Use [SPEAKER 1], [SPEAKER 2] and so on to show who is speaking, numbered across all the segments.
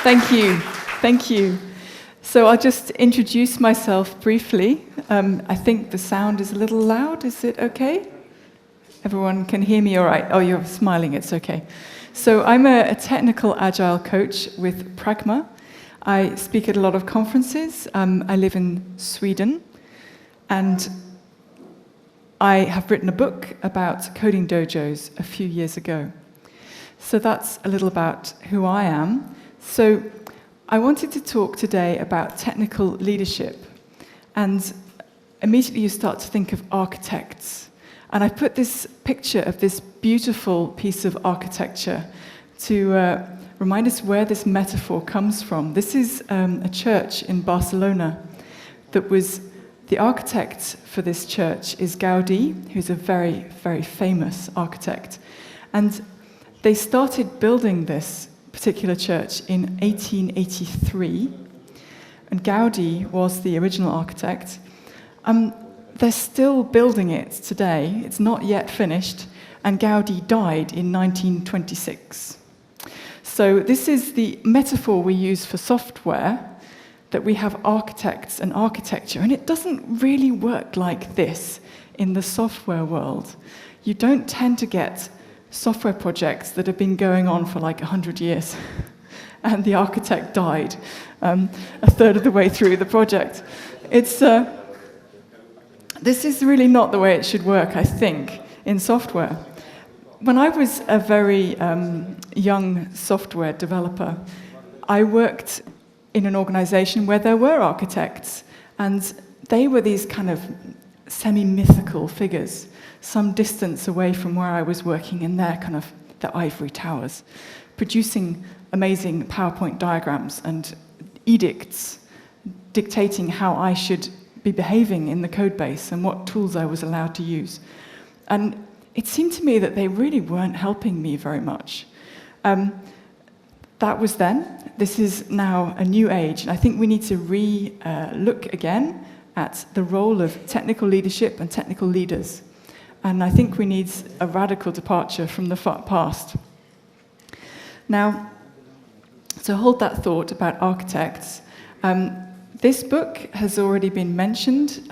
[SPEAKER 1] Thank you. Thank you. So I'll just introduce myself briefly. I think the sound is a little loud. Is it okay? Everyone can hear me all right? Oh, you're smiling. It's okay. So I'm a technical Agile coach with Pragma. I speak at a lot of conferences. I live in Sweden. And I have written a book about coding dojos a few years ago. So that's a little about who I am. So I wanted to talk today about technical leadership. And immediately you start to think of architects. And I put this picture of this beautiful piece of architecture to remind us where this metaphor comes from. This is a church in Barcelona that was... The architect for this church is Gaudi, who's a very, very famous architect. And they started building this particular church in 1883. And Gaudi was the original architect. They're still building it today. It's not yet finished. And Gaudi died in 1926. So this is the metaphor we use for software, that we have architects and architecture, and it doesn't really work like this in the software world. You don't tend to get software projects that have been going on for like 100 years, and the architect died a third of the way through the project. This is really not the way it should work, I think, in software. When I was a very young software developer, I worked in an organization where there were architects, and they were these kind of semi-mythical figures, some distance away from where I was working in their kind of the ivory towers, producing amazing PowerPoint diagrams and edicts dictating how I should be behaving in the code base and what tools I was allowed to use. And it seemed to me that they really weren't helping me very much. That was then. This is now a new age, and I think we need to look again at the role of technical leadership and technical leaders. And I think we need a radical departure from the past. Now, to hold that thought about architects, this book has already been mentioned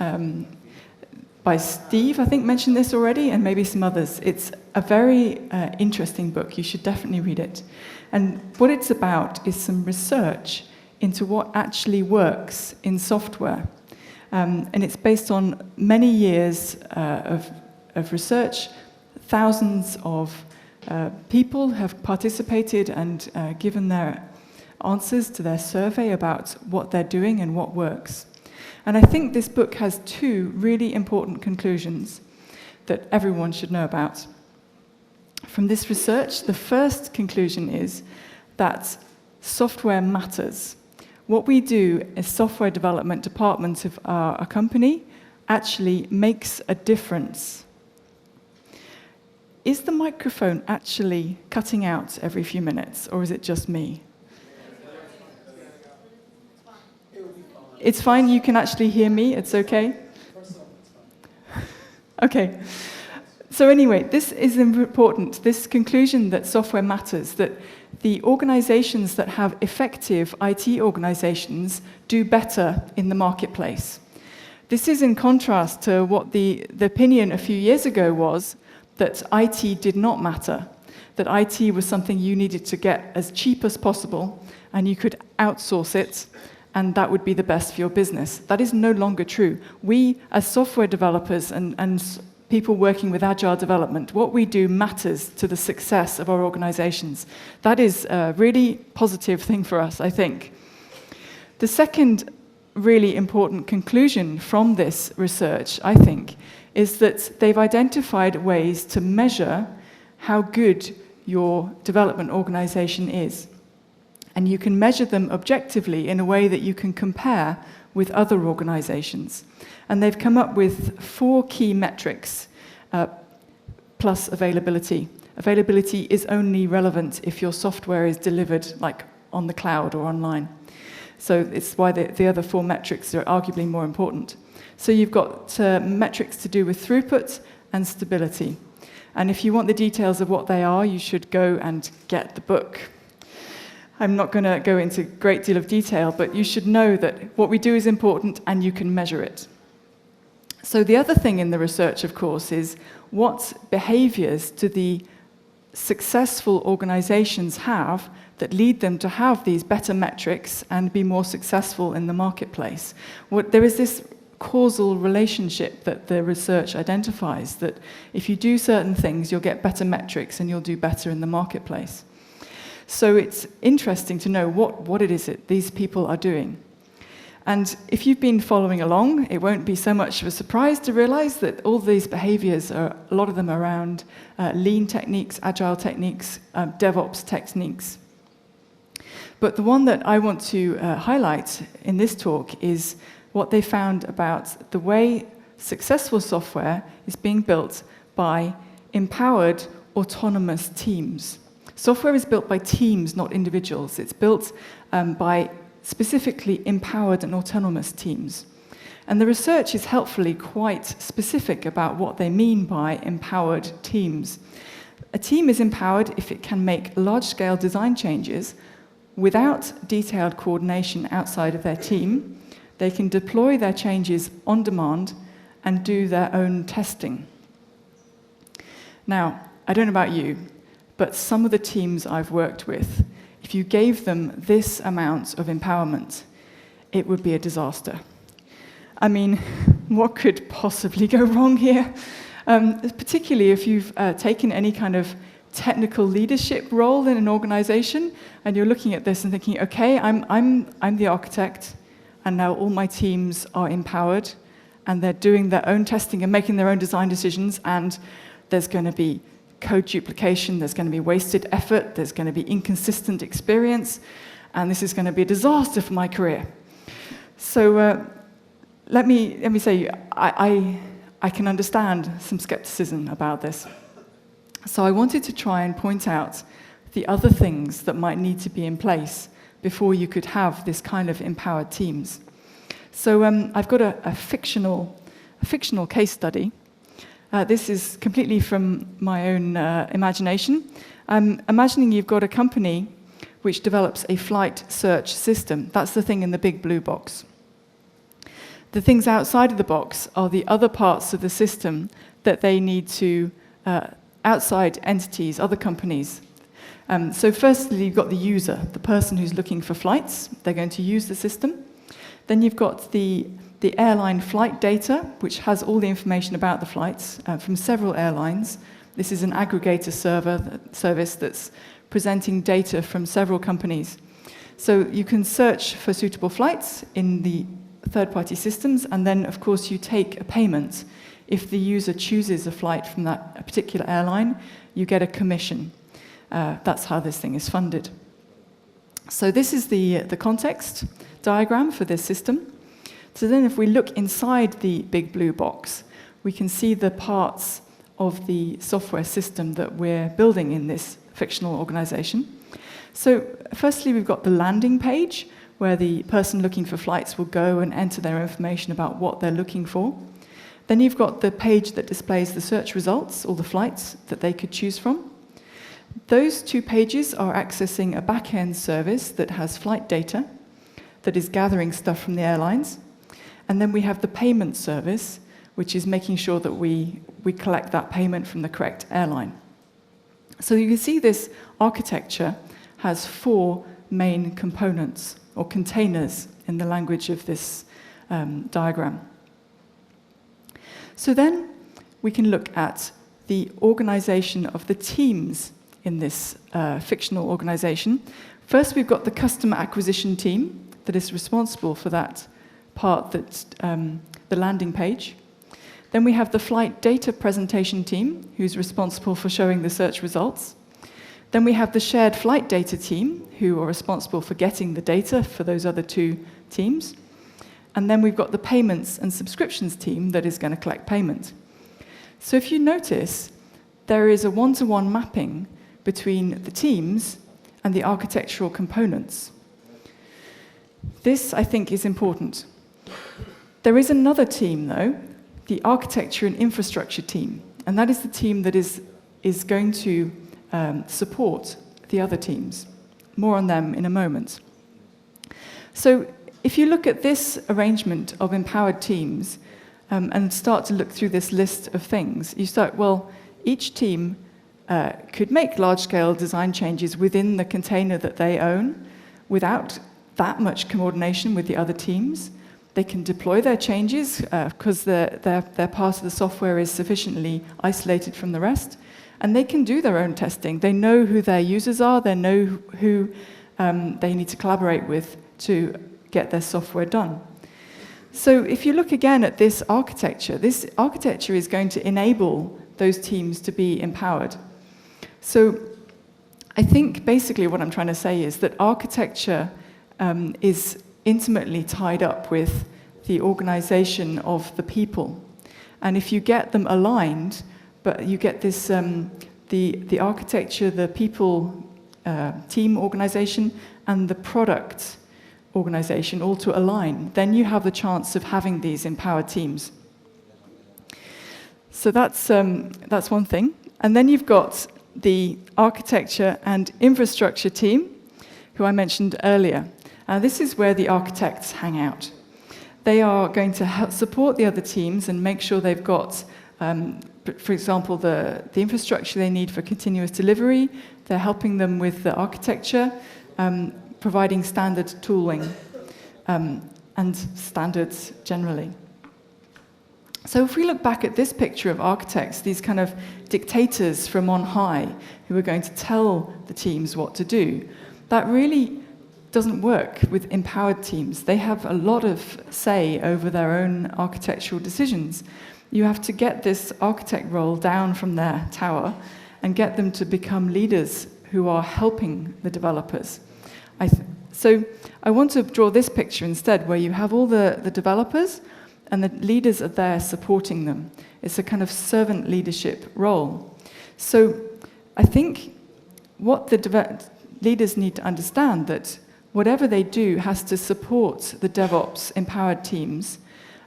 [SPEAKER 1] by Steve, I think mentioned this already, and maybe some others. It's a very interesting book. You should definitely read it. And what it's about is some research into what actually works in software. And it's based on many years of research. Thousands of people have participated and given their answers to their survey about what they're doing and what works. And I think this book has two really important conclusions that everyone should know about. From this research, the first conclusion is that software matters. What we do as software development department of our company actually makes a difference. Is the microphone actually cutting out every few minutes, or is it just me? It's fine, you can actually hear me, it's okay? Okay. So anyway, this is important, this conclusion that software matters, that the organizations that have effective IT organizations do better in the marketplace. This is in contrast to what the opinion a few years ago was, that IT did not matter, that IT was something you needed to get as cheap as possible, and you could outsource it, and that would be the best for your business. That is no longer true. We, as software developers and people working with Agile development, what we do matters to the success of our organizations. That is a really positive thing for us, I think. The second really important conclusion from this research, I think, is that they've identified ways to measure how good your development organization is. And you can measure them objectively in a way that you can compare with other organizations. And they've come up with 4 key metrics, plus availability. Availability is only relevant if your software is delivered like on the cloud or online. So it's why the other 4 metrics are arguably more important. So you've got metrics to do with throughput and stability. And if you want the details of what they are, you should go and get the book. I'm not going to go into a great deal of detail, but you should know that what we do is important and you can measure it. So the other thing in the research, of course, is what behaviors do the successful organizations have that lead them to have these better metrics and be more successful in the marketplace. There is this causal relationship that the research identifies, that if you do certain things, you'll get better metrics and you'll do better in the marketplace. So it's interesting to know what it is that these people are doing. And if you've been following along, it won't be so much of a surprise to realize that all these behaviors are, a lot of them around lean techniques, agile techniques, DevOps techniques. But the one that I want to highlight in this talk is what they found about the way successful software is being built by empowered autonomous teams. Software is built by teams, not individuals. It's built by specifically empowered and autonomous teams. And the research is helpfully quite specific about what they mean by empowered teams. A team is empowered if it can make large-scale design changes without detailed coordination outside of their team. They can deploy their changes on demand and do their own testing. Now, I don't know about you, but some of the teams I've worked with, if you gave them this amount of empowerment, it would be a disaster. I mean, what could possibly go wrong here? Particularly if you've taken any kind of technical leadership role in an organization, and you're looking at this and thinking, okay, I'm the architect, and now all my teams are empowered, and they're doing their own testing and making their own design decisions, and there's going to be code duplication, there's going to be wasted effort, there's going to be inconsistent experience, and this is going to be a disaster for my career. So let me say, I can understand some skepticism about this. So I wanted to try and point out the other things that might need to be in place before you could have this kind of empowered teams. So I've got a fictional case study. This is completely from my own imagination. I'm imagining you've got a company which develops a flight search system. That's the thing in the big blue box. The things outside of the box are the other parts of the system that they need to, outside entities, other companies. So firstly, you've got the user, the person who's looking for flights. They're going to use the system. Then you've got the airline flight data, which has all the information about the flights from several airlines. This is an aggregator service that's presenting data from several companies. So you can search for suitable flights in the third-party systems, and then, of course, you take a payment. If the user chooses a flight from that particular airline, you get a commission. That's how this thing is funded. So this is the context diagram for this system. So then if we look inside the big blue box, we can see the parts of the software system that we're building in this fictional organization. So firstly, we've got the landing page, where the person looking for flights will go and enter their information about what they're looking for. Then you've got the page that displays the search results, all the flights that they could choose from. Those two pages are accessing a back-end service that has flight data, that is gathering stuff from the airlines. And then we have the payment service, which is making sure that we collect that payment from the correct airline. So you can see this architecture has 4 main components, or containers in the language of this diagram. So then we can look at the organization of the teams in this fictional organization. First, we've got the customer acquisition team that is responsible for that part, that's the landing page. Then we have the flight data presentation team, who's responsible for showing the search results. Then we have the shared flight data team, who are responsible for getting the data for those other 2 teams. And then we've got the payments and subscriptions team that is going to collect payment. So if you notice, there is a one-to-one mapping between the teams and the architectural components. This, I think, is important. There is another team, though, the architecture and infrastructure team, and that is the team that is going to support the other teams. more on them in a moment. So if you look at this arrangement of empowered teams and start to look through this list of things, you start, well, each team could make large-scale design changes within the container that they own without that much coordination with the other teams. They can deploy their changes because their part of the software is sufficiently isolated from the rest. And they can do their own testing. They know who their users are. They know who they need to collaborate with to get their software done. So if you look again at this architecture is going to enable those teams to be empowered. So I think basically what I'm trying to say is that architecture is intimately tied up with the organization of the people. And if you get them aligned, but you get this, the architecture, the people team organization, and the product organization all to align, then you have the chance of having these empowered teams. So that's one thing. And then you've got the architecture and infrastructure team, who I mentioned earlier. This is where the architects hang out. They are going to help support the other teams and make sure they've got, for example, the infrastructure they need for continuous delivery. They're helping them with the architecture, providing standard tooling, and standards generally. So if we look back at this picture of architects, these kind of dictators from on high who are going to tell the teams what to do, that really doesn't work with empowered teams. They have a lot of say over their own architectural decisions. You have to get this architect role down from their tower and get them to become leaders who are helping the developers. So I want to draw this picture instead, where you have all the developers and the leaders are there supporting them. It's a kind of servant leadership role. So I think what the leaders need to understand that whatever they do has to support the DevOps empowered teams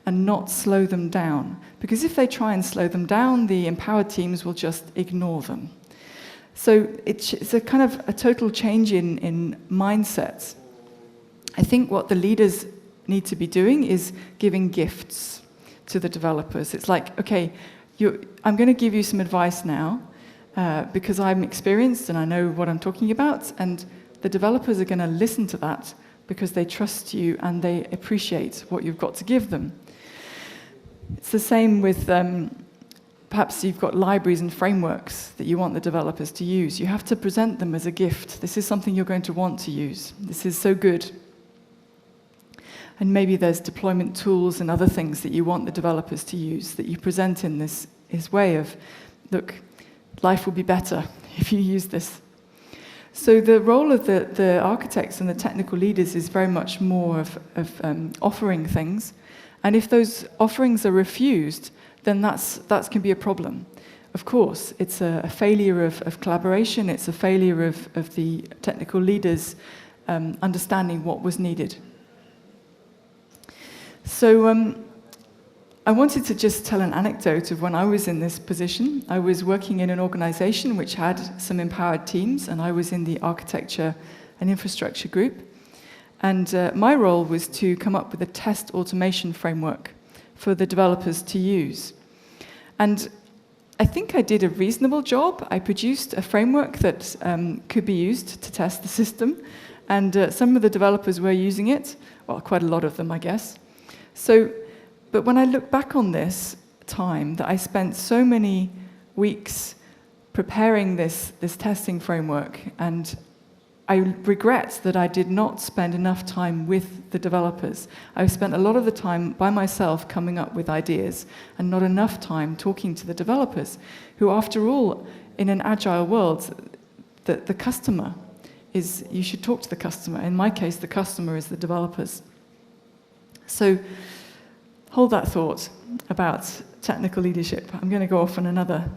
[SPEAKER 1] and not slow them down. Because if they try and slow them down, the empowered teams will just ignore them. So it's a kind of a total change in mindsets. I think what the leaders need to be doing is giving gifts to the developers. It's like, okay, I'm going to give you some advice now because I'm experienced and I know what I'm talking about, and the developers are going to listen to that because they trust you and they appreciate what you've got to give them. It's the same with perhaps you've got libraries and frameworks that you want the developers to use. You have to present them as a gift. This is something you're going to want to use. This is so good. And maybe there's deployment tools and other things that you want the developers to use that you present in this way of, look, life will be better if you use this. So the role of the architects and the technical leaders is very much more of offering things. And if those offerings are refused, then that can be a problem. Of course, it's a failure of collaboration. It's a failure of the technical leaders understanding what was needed. So I wanted to just tell an anecdote of when I was in this position. I was working in an organization which had some empowered teams, and I was in the architecture and infrastructure group. And my role was to come up with a test automation framework for the developers to use. And I think I did a reasonable job. I produced a framework that could be used to test the system, and some of the developers were using it, well, quite a lot of them, I guess. So, but when I look back on this time, that I spent so many weeks preparing this testing framework, and I regret that I did not spend enough time with the developers. I spent a lot of the time by myself coming up with ideas, and not enough time talking to the developers, who, after all, in an agile world, the customer is, you should talk to the customer. In my case, the customer is the developers. So hold that thought about technical leadership. I'm going to go off on another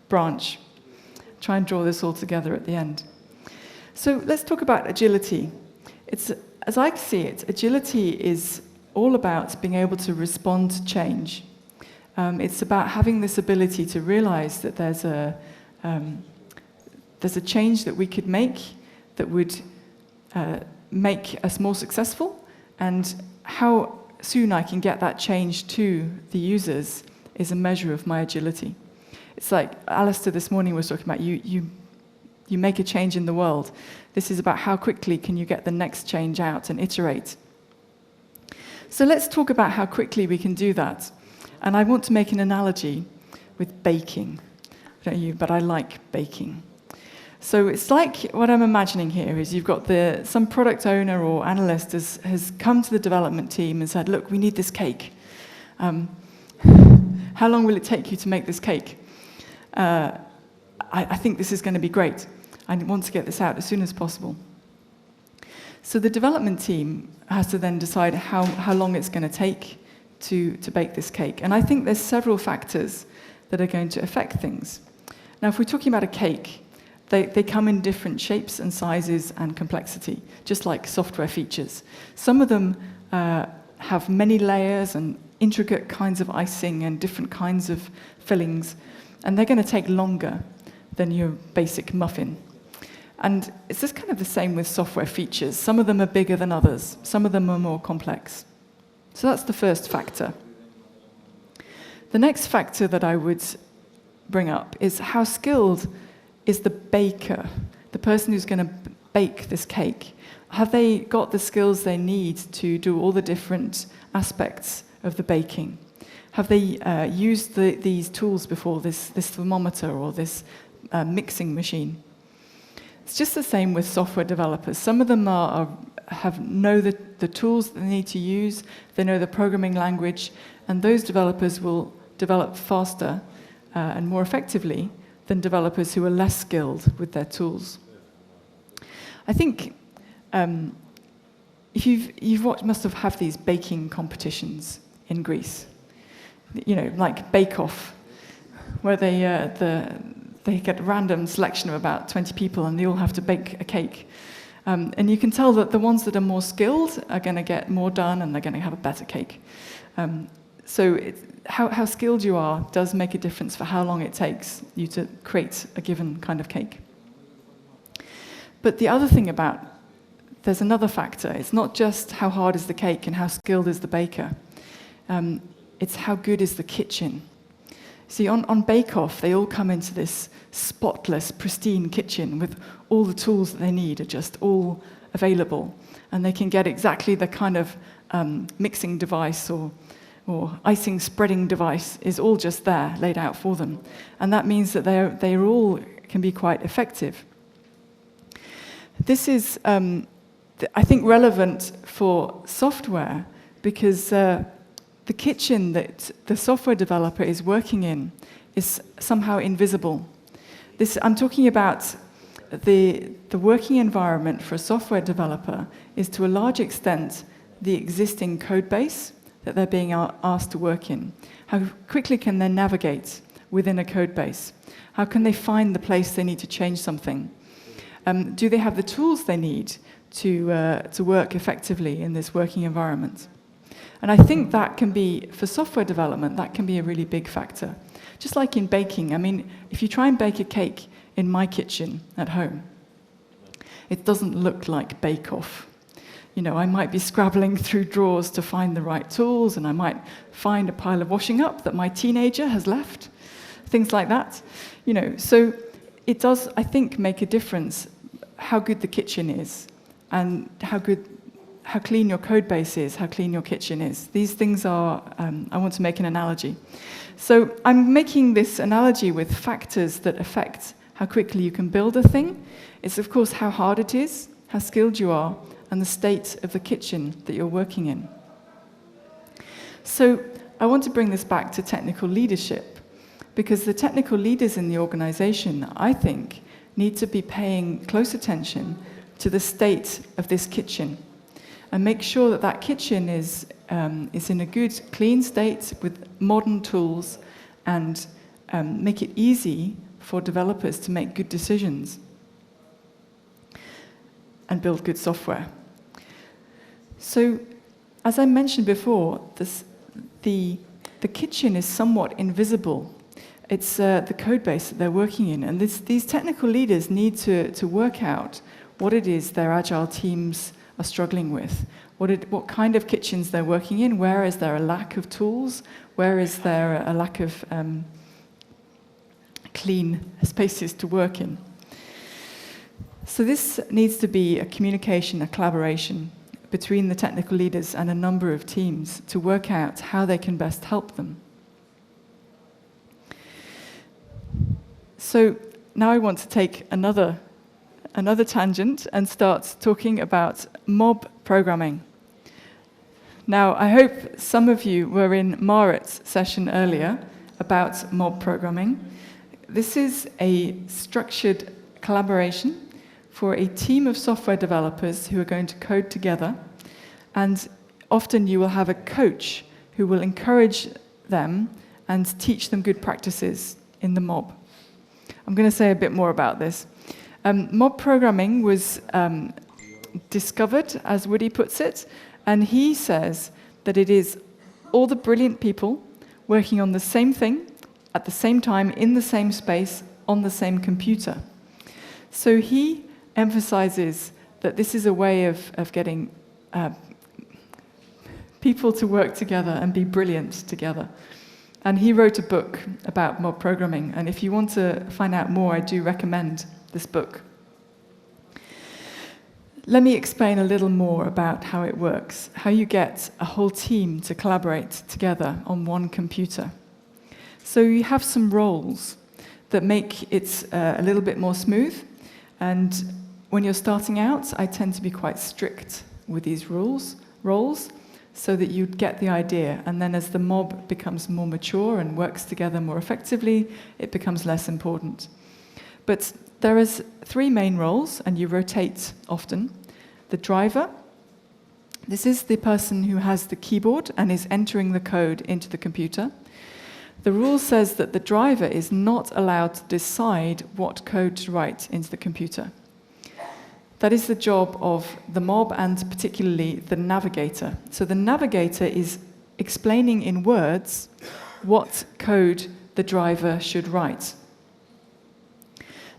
[SPEAKER 1] branch, try and draw this all together at the end. So let's talk about agility. As I see it, agility is all about being able to respond to change. It's about having this ability to realize that there's a change that we could make that would make us more successful, and how soon I can get that change to the users is a measure of my agility. It's like Alistair this morning was talking about, you make a change in the world. This is about how quickly can you get the next change out and iterate. So let's talk about how quickly we can do that. And I want to make an analogy with baking. Don't you? But I like baking. So it's like what I'm imagining here is you've got some product owner or analyst has come to the development team and said, look, we need this cake. How long will it take you to make this cake? I think this is going to be great. I want to get this out as soon as possible. So the development team has to then decide how long it's going to take to bake this cake. And I think there's several factors that are going to affect things. Now, if we're talking about a cake, they come in different shapes and sizes and complexity, just like software features. Some of them have many layers and intricate kinds of icing and different kinds of fillings, and they're going to take longer than your basic muffin. And it's just kind of the same with software features. Some of them are bigger than others. Some of them are more complex. So that's the first factor. The next factor that I would bring up is how skilled is the baker, the person who's going to bake this cake. Have they got the skills they need to do all the different aspects of the baking? Have they used these tools before, this thermometer or this mixing machine? It's just the same with software developers. Some of them know the tools that they need to use, they know the programming language, and those developers will develop faster and more effectively than developers who are less skilled with their tools. I think if you've watched, must have these baking competitions in Greece, like Bake Off, where they get a random selection of about 20 people and they all have to bake a cake. And you can tell that the ones that are more skilled are going to get more done and they're going to have a better cake. So how skilled you are does make a difference for how long it takes you to create a given kind of cake. But the other thing there's another factor. It's not just how hard is the cake and how skilled is the baker. It's how good is the kitchen. See, on Bake Off, they all come into this spotless, pristine kitchen with all the tools that they need are just all available. And they can get exactly the kind of mixing device or icing spreading device is all just there, laid out for them. And that means that they all can be quite effective. This is, I think, relevant for software because the kitchen that the software developer is working in is somehow invisible. I'm talking about the working environment for a software developer is to a large extent the existing code base that they're being asked to work in. How quickly can they navigate within a code base? How can they find the place they need to change something? Do they have the tools they need to work effectively in this working environment? And I think that can be, for software development, that can be a really big factor. Just like in baking. I mean, if you try and bake a cake in my kitchen at home, it doesn't look like Bake Off. I might be scrabbling through drawers to find the right tools, and I might find a pile of washing up that my teenager has left, things like that. So it does, I think, make a difference how good the kitchen is and how clean your code base is, how clean your kitchen is. These things are, I want to make an analogy. So I'm making this analogy with factors that affect how quickly you can build a thing. It's, of course, how hard it is, how skilled you are, and the state of the kitchen that you're working in. So I want to bring this back to technical leadership, because the technical leaders in the organization, I think, need to be paying close attention to the state of this kitchen and make sure that that kitchen is in a good, clean state with modern tools and make it easy for developers to make good decisions and build good software. So, as I mentioned before, the kitchen is somewhat invisible. It's the code base that they're working in, and these technical leaders need to work out what it is their Agile teams are struggling with, what kind of kitchens they're working in, where is there a lack of tools, where is there a lack of clean spaces to work in. So this needs to be a communication, a collaboration between the technical leaders and a number of teams to work out how they can best help them. So now I want to take another tangent and start talking about mob programming. Now, I hope some of you were in Marit's session earlier about mob programming. This is a structured collaboration for a team of software developers who are going to code together, and often you will have a coach who will encourage them and teach them good practices in the mob. I'm going to say a bit more about this. Mob programming was discovered, as Woody puts it, and he says that it is all the brilliant people working on the same thing at the same time in the same space on the same computer. So he emphasizes that this is a way of getting people to work together and be brilliant together. And he wrote a book about mob programming, and if you want to find out more, I do recommend this book. Let me explain a little more about how it works, how you get a whole team to collaborate together on one computer. So you have some roles that make it a little bit more smooth, and when you're starting out, I tend to be quite strict with these roles, so that you'd get the idea, and then as the mob becomes more mature and works together more effectively, it becomes less important. But there is 3 main roles, and you rotate often. The driver, this is the person who has the keyboard and is entering the code into the computer. The rule says that the driver is not allowed to decide what code to write into the computer. That is the job of the mob and particularly the navigator. So the navigator is explaining in words what code the driver should write.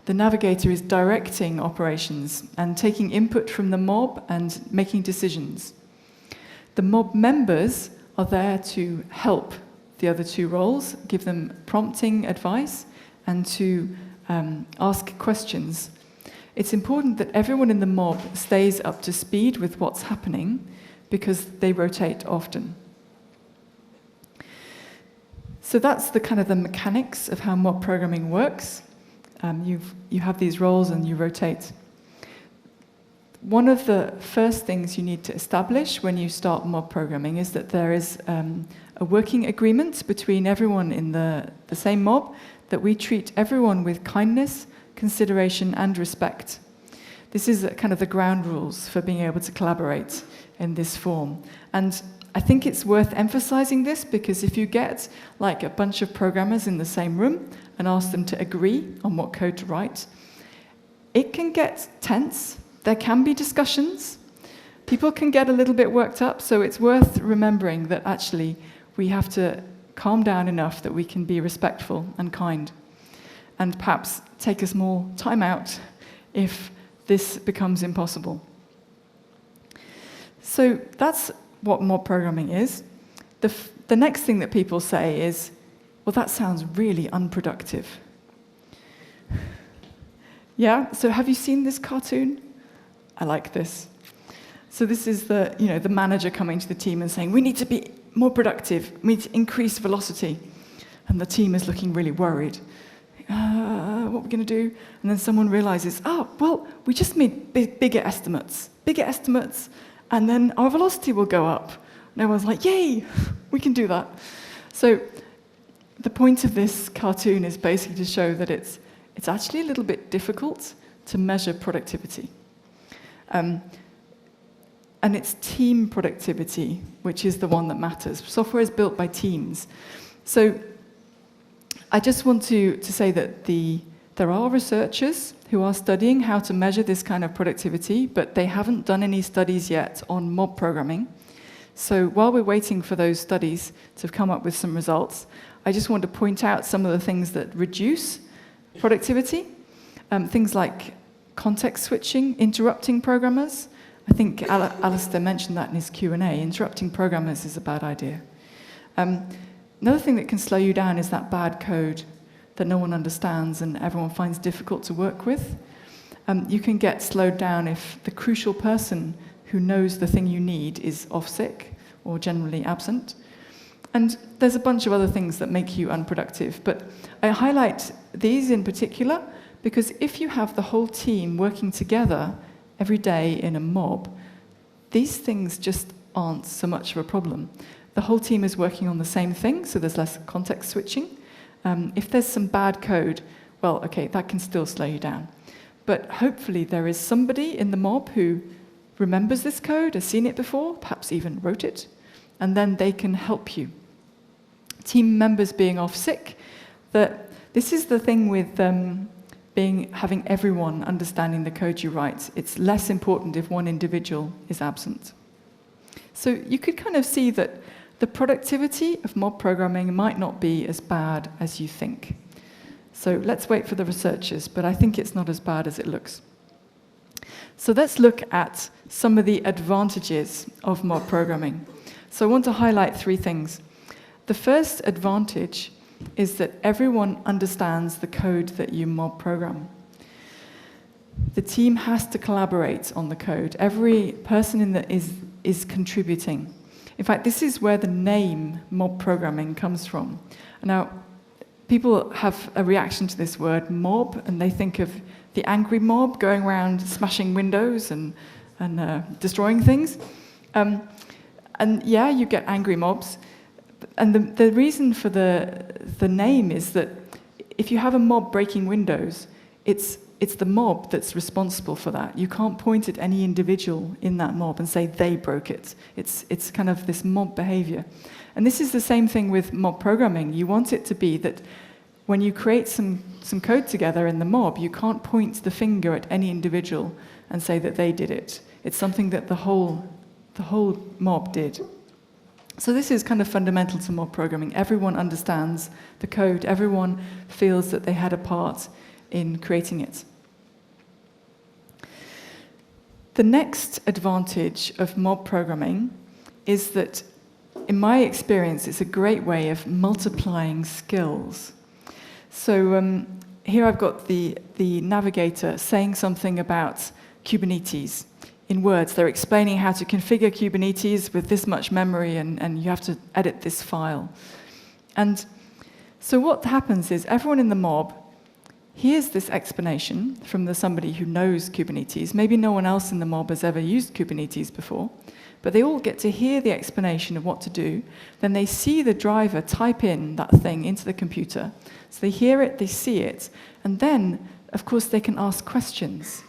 [SPEAKER 1] The navigator is directing operations and taking input from the mob and making decisions. The mob members are there to help the other 2 roles, give them prompting advice, and to ask questions. It's important that everyone in the mob stays up to speed with what's happening because they rotate often. So that's the kind of the mechanics of how mob programming works. You have these roles and you rotate. One of the first things you need to establish when you start mob programming is that there is a working agreement between everyone in the same mob that we treat everyone with kindness, consideration, and respect. This is kind of the ground rules for being able to collaborate in this form. And I think it's worth emphasizing this because if you get like a bunch of programmers in the same room and ask them to agree on what code to write, it can get tense. There can be discussions. People can get a little bit worked up, so it's worth remembering that actually we have to calm down enough that we can be respectful and kind, and perhaps take a small time out if this becomes impossible. So that's what mob programming is. The next thing that people say is, well, that sounds really unproductive. Yeah, so have you seen this cartoon? I like this. So this is the manager coming to the team and saying, we need to be more productive, we need to increase velocity. And the team is looking really worried. What are we going to do? And then someone realizes, well, we just need bigger estimates, and then our velocity will go up. And everyone's like, yay, we can do that. So the point of this cartoon is basically to show that it's actually a little bit difficult to measure productivity. And it's team productivity, which is the one that matters. Software is built by teams. So I just want to say that there are researchers who are studying how to measure this kind of productivity, but they haven't done any studies yet on mob programming. So while we're waiting for those studies to come up with some results, I just want to point out some of the things that reduce productivity. Things like context switching, interrupting programmers. I think Alistair mentioned that in his Q&A. Interrupting programmers is a bad idea. Another thing that can slow you down is that bad code that no one understands and everyone finds difficult to work with. You can get slowed down if the crucial person who knows the thing you need is off sick or generally absent. And there's a bunch of other things that make you unproductive. But I highlight these in particular because if you have the whole team working together every day in a mob, these things just aren't so much of a problem. The whole team is working on the same thing, so there's less context switching. If there's some bad code, well, okay, that can still slow you down. But hopefully there is somebody in the mob who remembers this code, has seen it before, perhaps even wrote it, and then they can help you. Team members being off sick, this is the thing with having everyone understanding the code you write. It's less important if one individual is absent. So you could kind of see that the productivity of mob programming might not be as bad as you think. So let's wait for the researchers, but I think it's not as bad as it looks. So let's look at some of the advantages of mob programming. So I want to highlight 3 things. The first advantage is that everyone understands the code that you mob program. The team has to collaborate on the code. Every person is contributing. In fact, this is where the name mob programming comes from. Now, people have a reaction to this word mob, and they think of the angry mob going around smashing windows and destroying things. And yeah, you get angry mobs. And the reason for the name is that if you have a mob breaking windows, it's the mob that's responsible for that. You can't point at any individual in that mob and say they broke it. It's kind of this mob behavior. And this is the same thing with mob programming. You want it to be that when you create some code together in the mob, you can't point the finger at any individual and say that they did it. It's something that the whole mob did. So this is kind of fundamental to mob programming. Everyone understands the code. Everyone feels that they had a part in creating it. The next advantage of mob programming is that, in my experience, it's a great way of multiplying skills. So here I've got the navigator saying something about Kubernetes. In words, they're explaining how to configure Kubernetes with this much memory, and you have to edit this file. And so what happens is everyone in the mob hears this explanation from somebody who knows Kubernetes. Maybe no one else in the mob has ever used Kubernetes before, but they all get to hear the explanation of what to do. Then they see the driver type in that thing into the computer. So they hear it, they see it, and then, of course, they can ask questions.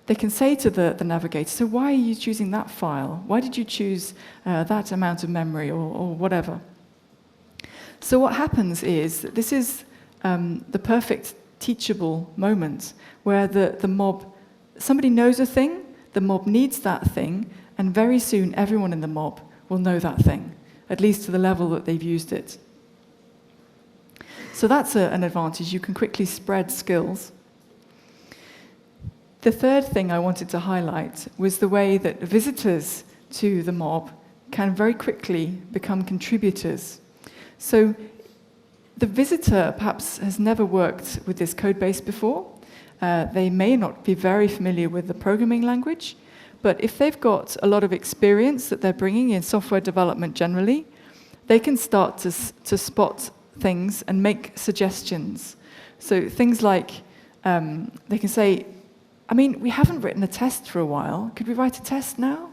[SPEAKER 1] They can say to the navigator, so why are you choosing that file? Why did you choose that amount of memory or whatever? So what happens is that this is the perfect teachable moment where the mob, somebody knows a thing, the mob needs that thing, and very soon everyone in the mob will know that thing, at least to the level that they've used it. So that's an advantage. You can quickly spread skills. The third thing I wanted to highlight was the way that visitors to the mob can very quickly become contributors. So the visitor perhaps has never worked with this code base before. They may not be very familiar with the programming language, but if they've got a lot of experience that they're bringing in software development generally, they can start to spot things and make suggestions. So things like, they can say, I mean, we haven't written a test for a while. Could we write a test now?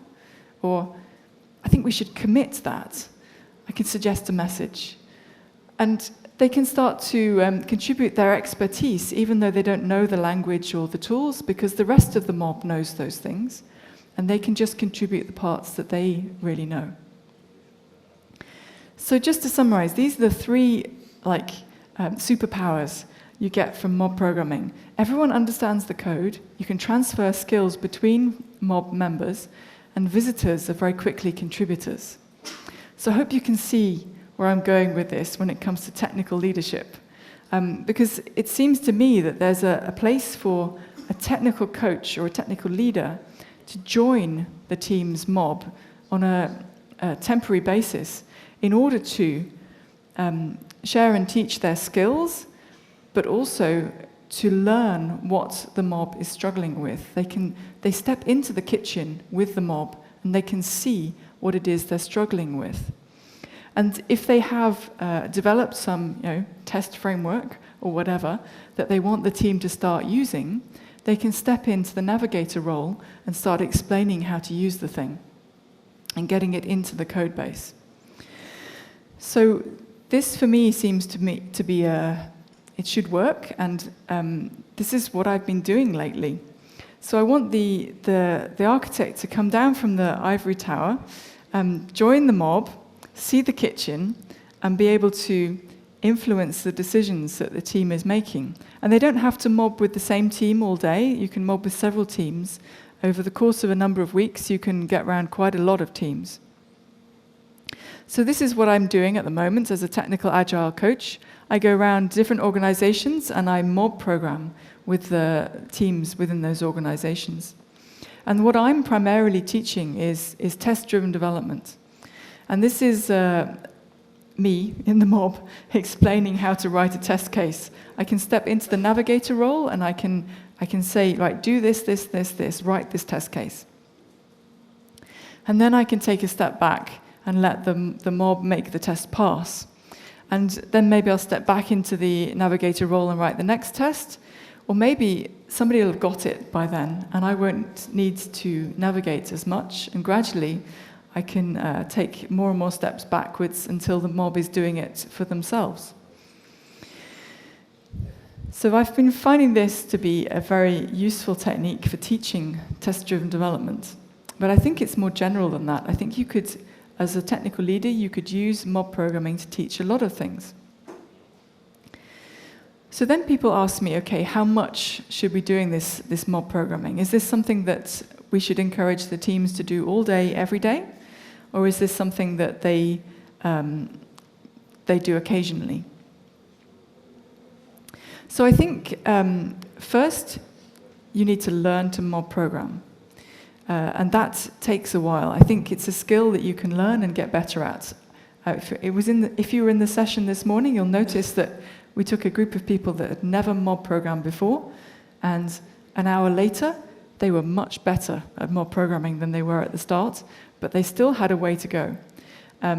[SPEAKER 1] Or, I think we should commit that. I can suggest a message. And they can start to contribute their expertise, even though they don't know the language or the tools, because the rest of the mob knows those things. And they can just contribute the parts that they really know. So just to summarize, these are the 3 superpowers you get from mob programming. Everyone understands the code. You can transfer skills between mob members, and visitors are very quickly contributors. So I hope you can see where I'm going with this when it comes to technical leadership. Because it seems to me that there's a place for a technical coach or a technical leader to join the team's mob on a temporary basis in order to share and teach their skills, but also to learn what the mob is struggling with. They step into the kitchen with the mob and they can see what it is they're struggling with. And if they have developed some test framework or whatever that they want the team to start using, they can step into the navigator role and start explaining how to use the thing and getting it into the code base. So this, for me, seems to be it should work, and this is what I've been doing lately. So I want the architect to come down from the ivory tower, join the mob, see the kitchen, and be able to influence the decisions that the team is making. And they don't have to mob with the same team all day. You can mob with several teams. Over the course of a number of weeks, you can get around quite a lot of teams. So this is what I'm doing at the moment as a technical agile coach. I go around different organizations and I mob program with the teams within those organizations. And what I'm primarily teaching is test-driven development. And this is me in the mob explaining how to write a test case. I can step into the navigator role and I can say, right, do this, write this test case. And then I can take a step back and let the mob make the test pass. And then maybe I'll step back into the navigator role and write the next test. Or maybe somebody will have got it by then and I won't need to navigate as much, and gradually I can take more and more steps backwards until the mob is doing it for themselves. So I've been finding this to be a very useful technique for teaching test-driven development. But I think it's more general than that. I think you could, as a technical leader, you could use mob programming to teach a lot of things. So then people ask me, okay, how much should we be doing this mob programming? Is this something that we should encourage the teams to do all day, every day? Or is this something that they do occasionally? So I think first you need to learn to mob program. And that takes a while. I think it's a skill that you can learn and get better at. If you were in the session this morning, you'll notice that we took a group of people that had never mob programmed before, and an hour later, they were much better at mob programming than they were at the start, but they still had a way to go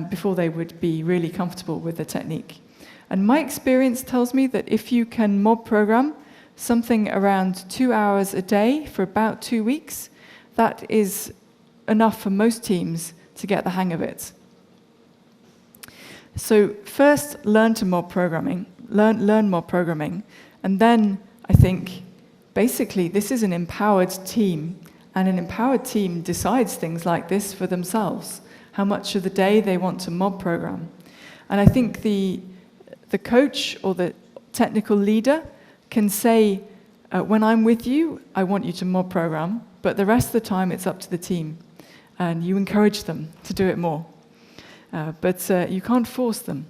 [SPEAKER 1] before they would be really comfortable with the technique. And my experience tells me that if you can mob program something around 2 hours a day for about 2 weeks, that is enough for most teams to get the hang of it. So first, learn mob programming, and then I think basically this is an empowered team, and an empowered team decides things like this for themselves, how much of the day they want to mob program. And I think the coach or the technical leader can say, when I'm with you, I want you to mob program, but the rest of the time it's up to the team, and you encourage them to do it more. But you can't force them.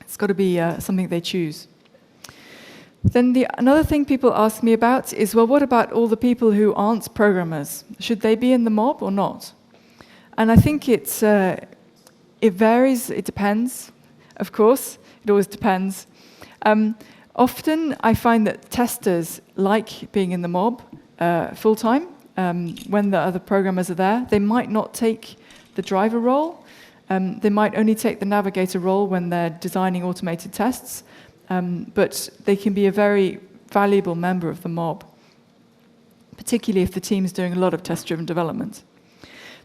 [SPEAKER 1] It's got to be something they choose. Then another thing people ask me about is, well, what about all the people who aren't programmers? Should they be in the mob or not? And I think it varies, it depends, of course. It always depends. Often I find that testers like being in the mob full-time. When the other programmers are there, they might not take the driver role. They might only take the navigator role when they're designing automated tests, but they can be a very valuable member of the mob, particularly if the team's doing a lot of test-driven development.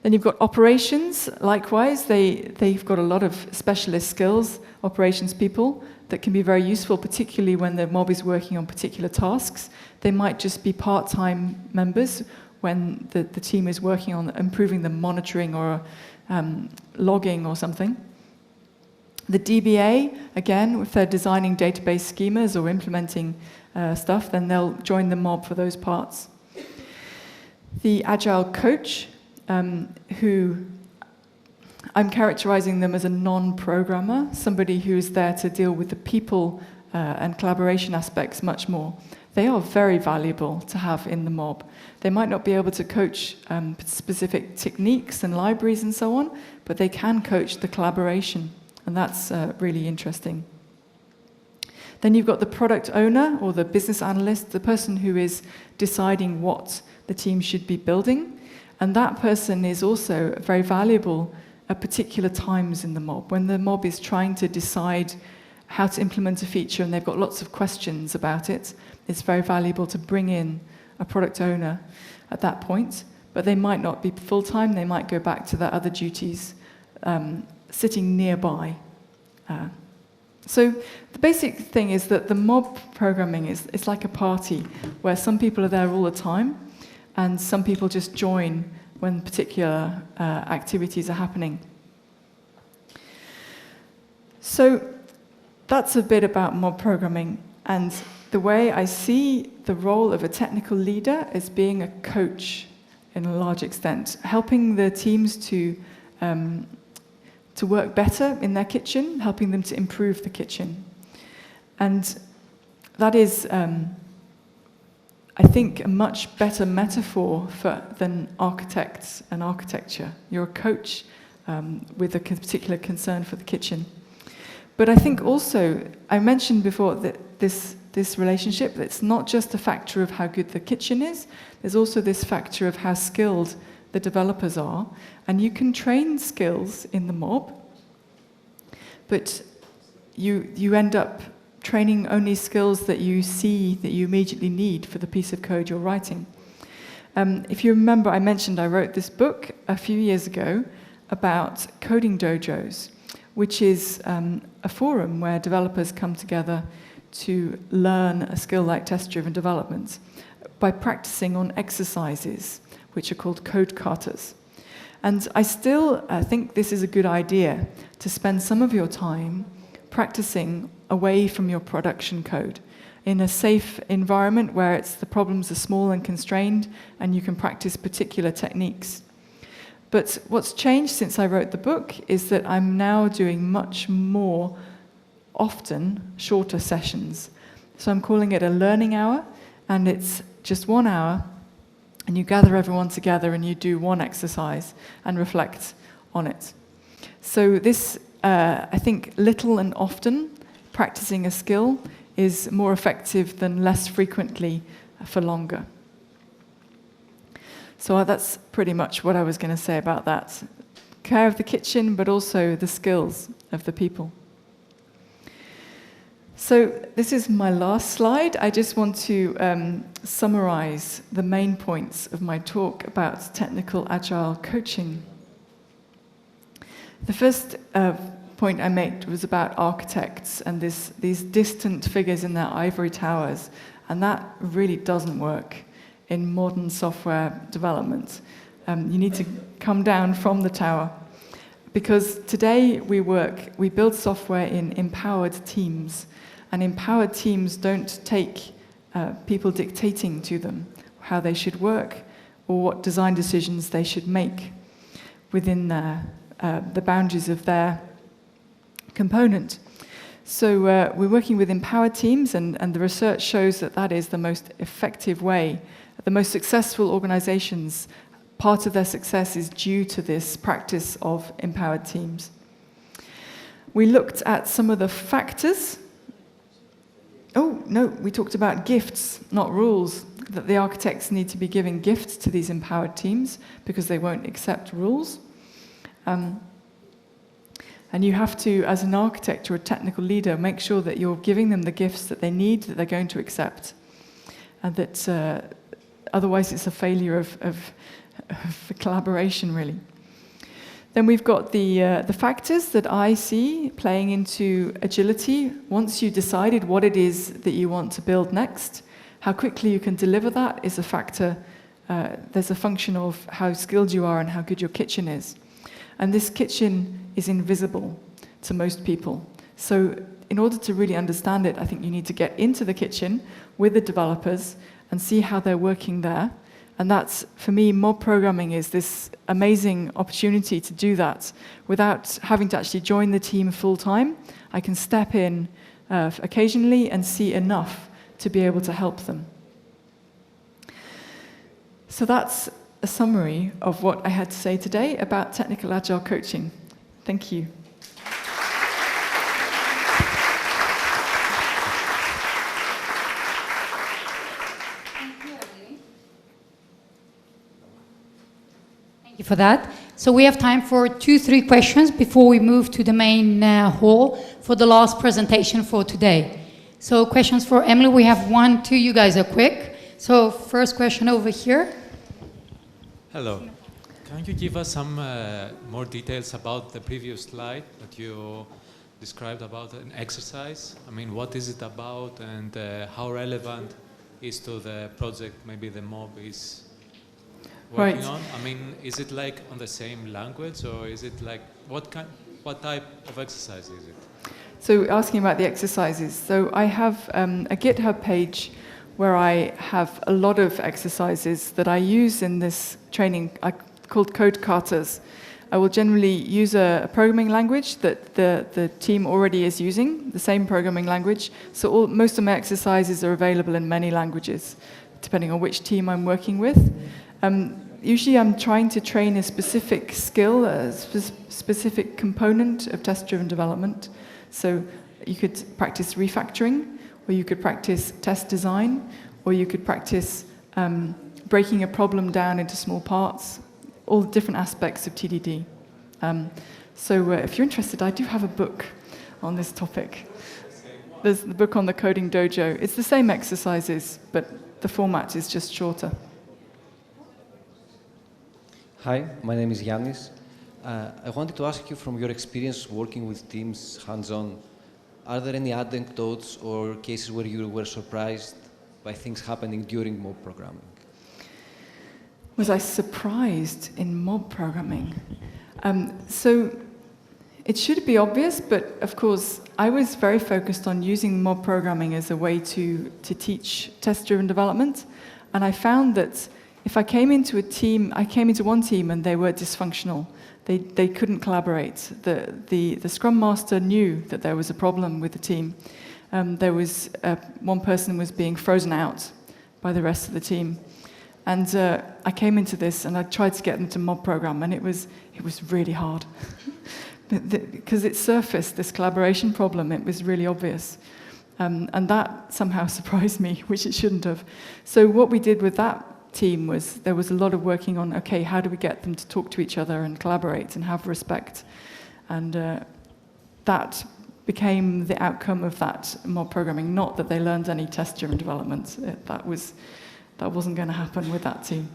[SPEAKER 1] Then you've got operations, likewise. They've got a lot of specialist skills, operations people, that can be very useful, particularly when the mob is working on particular tasks. They might just be part-time members when the team is working on improving the monitoring or logging or something. The DBA, again, if they're designing database schemas or implementing stuff, then they'll join the mob for those parts. The Agile coach, who I'm characterizing them as a non-programmer, somebody who's there to deal with the people and collaboration aspects much more. they are very valuable to have in the mob. They might not be able to coach specific techniques and libraries and so on, but they can coach the collaboration, and that's really interesting. Then you've got the product owner or the business analyst, the person who is deciding what the team should be building, and that person is also very valuable at particular times in the mob. When the mob is trying to decide how to implement a feature and they've got lots of questions about it, it's very valuable to bring in a product owner at that point, but they might not be full-time, they might go back to their other duties, sitting nearby. So the basic thing is that the mob programming is like a party where some people are there all the time and some people just join when particular activities are happening. So that's a bit about mob programming, and the way I see the role of a technical leader is being a coach in a large extent, helping the teams to work better in their kitchen, helping them to improve the kitchen. And that is, I think, a much better metaphor than architects and architecture. You're a coach with a particular concern for the kitchen. But I think also, I mentioned before that this relationship, it's not just a factor of how good the kitchen is, there's also this factor of how skilled the developers are. And you can train skills in the mob, but you end up training only skills that you see that you immediately need for the piece of code you're writing. If you remember, I mentioned I wrote this book a few years ago about coding dojos, which is a forum where developers come together to learn a skill like test-driven development by practicing on exercises, which are called code katas. And I still think this is a good idea, to spend some of your time practicing away from your production code in a safe environment where the problems are small and constrained and you can practice particular techniques. But what's changed since I wrote the book is that I'm now doing much more often shorter sessions. So I'm calling it a learning hour, and it's just 1 hour, and you gather everyone together and you do one exercise and reflect on it. So this, I think, little and often practicing a skill is more effective than less frequently for longer. So that's pretty much what I was going to say about that. Care of the kitchen, but also the skills of the people. So this is my last slide. I just want to summarize the main points of my talk about technical agile coaching. The first point I made was about architects and these distant figures in their ivory towers, and that really doesn't work in modern software development. You need to come down from the tower, because today we build software in empowered teams, and empowered teams don't take people dictating to them how they should work or what design decisions they should make within the boundaries of their component. So we're working with empowered teams, and the research shows that that is the most effective way. The most successful organizations, part of their success is due to this practice of empowered teams. We looked at some of the factors. Oh, no, we talked about gifts, not rules, that the architects need to be giving gifts to these empowered teams because they won't accept rules. And you have to, as an architect or a technical leader, make sure that you're giving them the gifts that they need, that they're going to accept, and that otherwise it's a failure of collaboration, really. Then we've got the factors that I see playing into agility. Once you decided what it is that you want to build next, how quickly you can deliver that is a factor. There's a function of how skilled you are and how good your kitchen is. And this kitchen is invisible to most people. So in order to really understand it, I think you need to get into the kitchen with the developers and see how they're working there. And that's, for me, mob programming is this amazing opportunity to do that without having to actually join the team full time. I can step in occasionally and see enough to be able to help them. So that's a summary of what I had to say today about technical agile coaching. Thank you.
[SPEAKER 2] Thank you for that. So we have time for 2-3 questions before we move to the main hall for the last presentation for today. So questions for Emily, we have 1, 2, you guys are quick. So first question over here.
[SPEAKER 3] Hello. Can you give us some more details about the previous slide that you described about an exercise? I mean, what is it about and how relevant is to the project maybe the mob is working on? I mean, is it like on the same language or is it like, what type of exercise is it?
[SPEAKER 1] So asking about the exercises. So I have a GitHub page where I have a lot of exercises that I use in this training called code katas. I will generally use a programming language that the team already is using, the same programming language. So most of my exercises are available in many languages, depending on which team I'm working with. Usually I'm trying to train a specific skill, a specific component of test-driven development. So you could practice refactoring, or you could practice test design, or you could practice breaking a problem down into small parts, all the different aspects of TDD. So if you're interested, I do have a book on this topic. There's the book on the Coding Dojo. It's the same exercises, but the format is just shorter.
[SPEAKER 4] Hi, my name is Yannis. I wanted to ask you, from your experience working with teams hands-on, are there any anecdotes or cases where you were surprised by things happening during mob programming?
[SPEAKER 1] Was I surprised in mob programming? So it should be obvious, but of course, I was very focused on using mob programming as a way to teach test-driven development. And I found that if I came into one team and they were dysfunctional, they couldn't collaborate. The Scrum Master knew that there was a problem with the team. There was one person was being frozen out by the rest of the team. And I came into this and I tried to get them to mob program, and it was really hard. Because it surfaced, this collaboration problem, it was really obvious. And that somehow surprised me, which it shouldn't have. So what we did with that team was, there was a lot of working on, okay, how do we get them to talk to each other and collaborate and have respect? And that became the outcome of that mob programming, not that they learned any test-driven development. That wasn't going to happen with that team.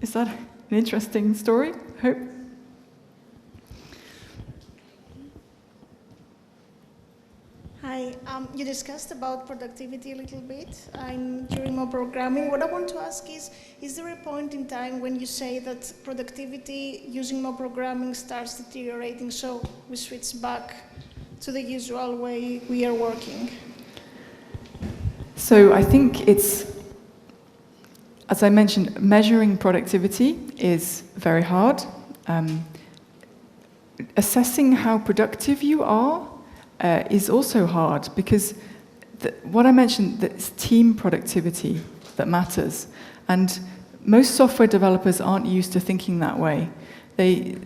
[SPEAKER 1] Is that an interesting story? I hope.
[SPEAKER 5] Hi, you discussed about productivity a little bit during mob programming. What I want to ask is there a point in time when you say that productivity using mob programming starts deteriorating, so we switch back to the usual way we are working?
[SPEAKER 1] So I think it's, as I mentioned, measuring productivity is very hard. Assessing how productive you are is also hard, because what I mentioned, it's team productivity that matters. And most software developers aren't used to thinking that way. They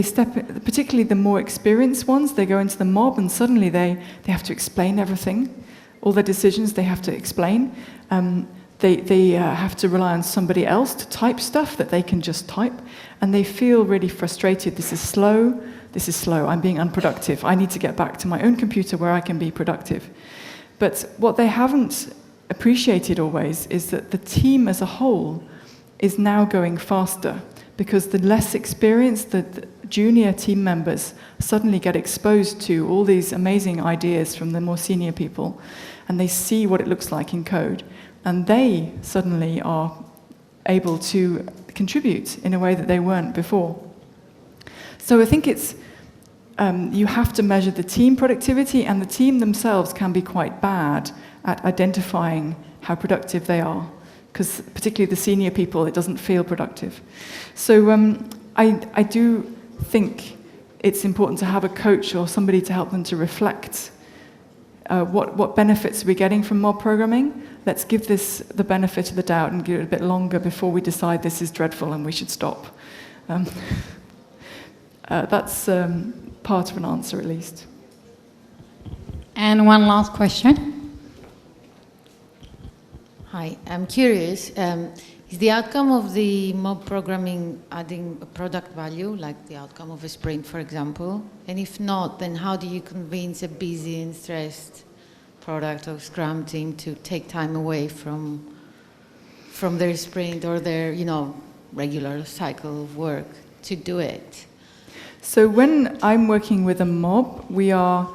[SPEAKER 1] step, particularly the more experienced ones, they go into the mob and suddenly they have to explain everything. All their decisions they have to explain. They have to rely on somebody else to type stuff that they can just type. And they feel really frustrated. This is slow, I'm being unproductive. I need to get back to my own computer where I can be productive. But what they haven't appreciated always is that the team as a whole is now going faster, because the less experienced, the junior team members suddenly get exposed to all these amazing ideas from the more senior people, and they see what it looks like in code, and they suddenly are able to contribute in a way that they weren't before. So I think it's, you have to measure the team productivity, and the team themselves can be quite bad at identifying how productive they are, because particularly the senior people, it doesn't feel productive. So I do think it's important to have a coach or somebody to help them to reflect what benefits are we getting from mob programming? Let's give this the benefit of the doubt and give it a bit longer before we decide this is dreadful and we should stop. That's part of an answer, at least.
[SPEAKER 2] And one last question.
[SPEAKER 6] Hi, I'm curious. Is the outcome of the mob programming adding a product value, like the outcome of a sprint, for example? And if not, then how do you convince a busy and stressed product or Scrum team to take time away from their sprint or their, regular cycle of work to do it?
[SPEAKER 1] So when I'm working with a mob, we are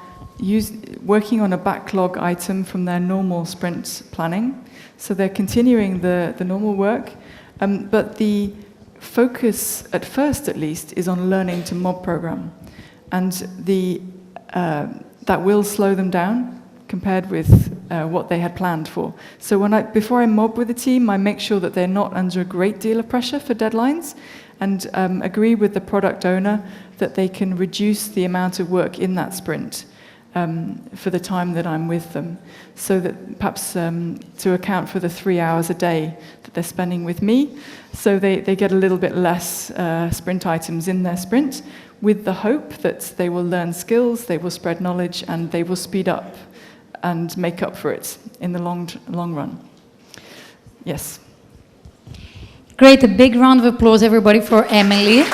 [SPEAKER 1] working on a backlog item from their normal sprint planning. So they're continuing the normal work, but the focus, at first at least, is on learning to mob program. And that will slow them down compared with what they had planned for. So before I mob with the team, I make sure that they're not under a great deal of pressure for deadlines, and agree with the product owner that they can reduce the amount of work in that sprint for the time that I'm with them. So that perhaps to account for the 3 hours a day that they're spending with me, so they get a little bit less sprint items in their sprint, with the hope that they will learn skills, they will spread knowledge, and they will speed up and make up for it in the long run. Yes.
[SPEAKER 2] Great, a big round of applause, everybody, for Emily.